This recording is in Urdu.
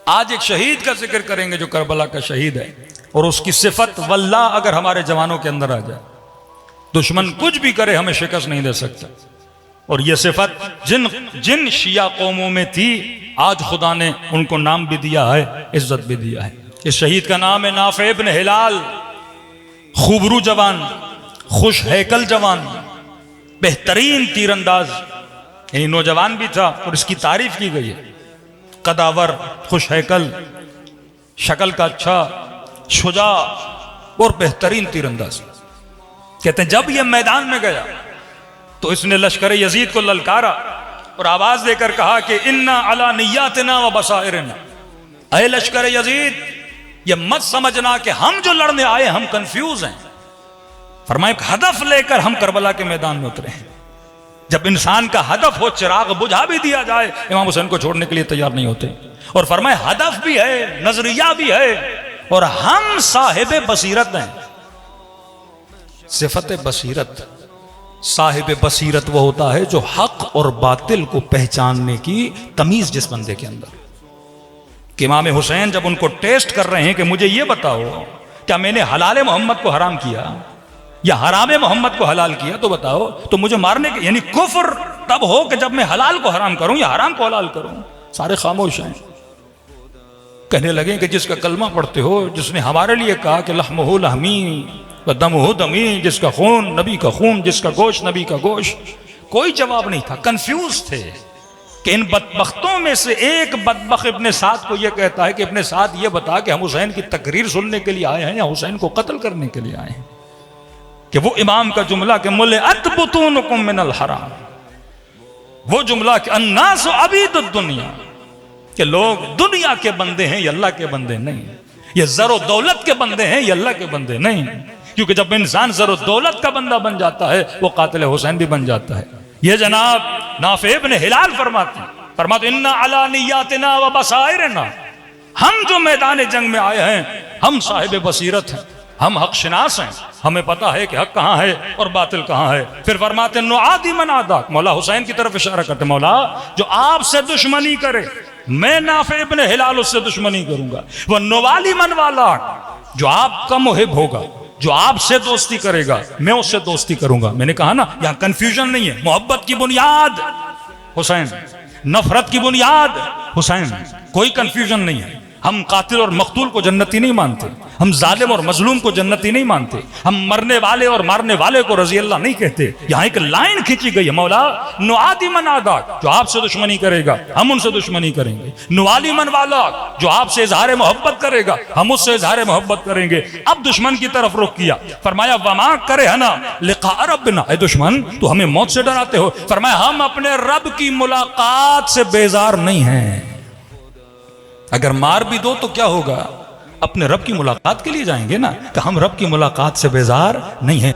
آج ایک شہید کا ذکر کریں گے جو کربلا کا شہید ہے، اور اس کی صفت واللہ اگر ہمارے جوانوں کے اندر آ جائے، دشمن کچھ بھی کرے ہمیں شکست نہیں دے سکتا۔ اور یہ صفت جن شیعہ قوموں میں تھی، آج خدا نے ان کو نام بھی دیا ہے، عزت بھی دیا ہے۔ اس شہید کا نام ہے نافع ابن ہلال، خوبرو جوان، خوش ہیکل جوان، بہترین تیر انداز، یعنی نوجوان بھی تھا، اور اس کی تعریف کی گئی ہے، قداور، خوش ہیکل، شکل کا اچھا، شجاع اور بہترین تیر انداز۔ کہتے ہیں جب یہ میدان میں گیا تو اس نے لشکر یزید کو للکارا اور آواز دے کر کہا کہ انا علی نیاتنا و بصائرنا، اے لشکر یزید یہ مت سمجھنا کہ ہم جو لڑنے آئے ہم کنفیوز ہیں، فرمایا ایک ہدف لے کر ہم کربلا کے میدان میں اترے ہیں۔ جب انسان کا ہدف ہو، چراغ بجھا بھی دیا جائے، امام حسین کو چھوڑنے کے لیے تیار نہیں ہوتے۔ اور فرمایا ہدف بھی ہے، نظریہ بھی ہے، اور ہم صاحب بصیرت ہیں۔ صفت بصیرت، صاحب بصیرت وہ ہوتا ہے جو حق اور باطل کو پہچاننے کی تمیز جس بندے کے اندر، کہ امام حسین جب ان کو ٹیسٹ کر رہے ہیں کہ مجھے یہ بتاؤ کیا میں نے حلال محمد کو حرام کیا یا حرام محمد کو حلال کیا، تو بتاؤ، تو مجھے مارنے کے، یعنی کفر تب ہو کہ جب میں حلال کو حرام کروں یا حرام کو حلال کروں۔ سارے خاموش ہیں، کہنے لگے کہ جس کا کلمہ پڑھتے ہو، جس نے ہمارے لیے کہا کہ لحمہ لحمی و دمہ دمی، جس کا خون نبی کا خون، جس کا گوشت نبی کا گوشت، کوئی جواب نہیں تھا، کنفیوز تھے کہ ان بدبختوں میں سے ایک بدبخت ابن سعد کو یہ کہتا ہے کہ ابن سعد یہ بتا کہ ہم حسین کی تقریر سننے کے لیے آئے ہیں یا حسین کو قتل کرنے کے لیے آئے ہیں، کہ وہ امام کا جملہ کہ ملئت بطونکم من الحرام، وہ جملہ کہ الناس عبید الدنیا، کہ لوگ دنیا کے بندے ہیں یہ اللہ کے بندے نہیں، یہ زر و دولت کے بندے ہیں یہ اللہ کے بندے نہیں، کیونکہ جب انسان زر و دولت کا بندہ بن جاتا ہے وہ قاتل حسین بھی بن جاتا ہے۔ یہ جناب نافع ابن ہلال فرماتے انا علی نیاتنا و بصائرنا، ہم جو میدان جنگ میں آئے ہیں ہم صاحب بصیرت ہیں، ہم حق شناس ہیں، ہمیں پتا ہے کہ حق کہاں ہے اور باطل کہاں ہے۔ پھر فرماتے نعادی من عاداک، مولا حسین کی طرف اشارہ کرتے، مولا جو آپ سے دشمنی کرے میں نافع ابن ہلال اس سے دشمنی کروں گا، وہ نوالی من والا، جو آپ کا محب ہوگا، جو آپ سے دوستی کرے گا میں اس سے دوستی کروں گا۔ میں نے کہا نا یہاں کنفیوژن نہیں ہے، محبت کی بنیاد حسین، نفرت کی بنیاد حسین، کوئی کنفیوژن نہیں ہے۔ ہم قاتل اور مقتول کو جنتی نہیں مانتے، ہم ظالم اور مظلوم کو جنتی نہیں مانتے، ہم مرنے والے اور مارنے والے کو رضی اللہ نہیں کہتے۔ یہاں ایک لائن کھینچی گئی ہے، مولا نعادی من عاداک، جو آپ سے دشمنی کرے گا ہم ان سے دشمنی کریں گے، نوالی من والا، جو آپ سے اظہار محبت کرے گا ہم اس سے اظہار محبت کریں گے۔ اب دشمن کی طرف رخ کیا، فرمایا وما کرہنا لقاء ربنا، اے دشمن تو ہمیں موت سے ڈراتے ہو، فرمایا ہم اپنے رب کی ملاقات سے بیزار نہیں ہیں۔ اگر مار بھی دو تو کیا ہوگا، اپنے رب کی ملاقات کے لیے جائیں گے نا، کہ ہم رب کی ملاقات سے بیزار نہیں ہیں۔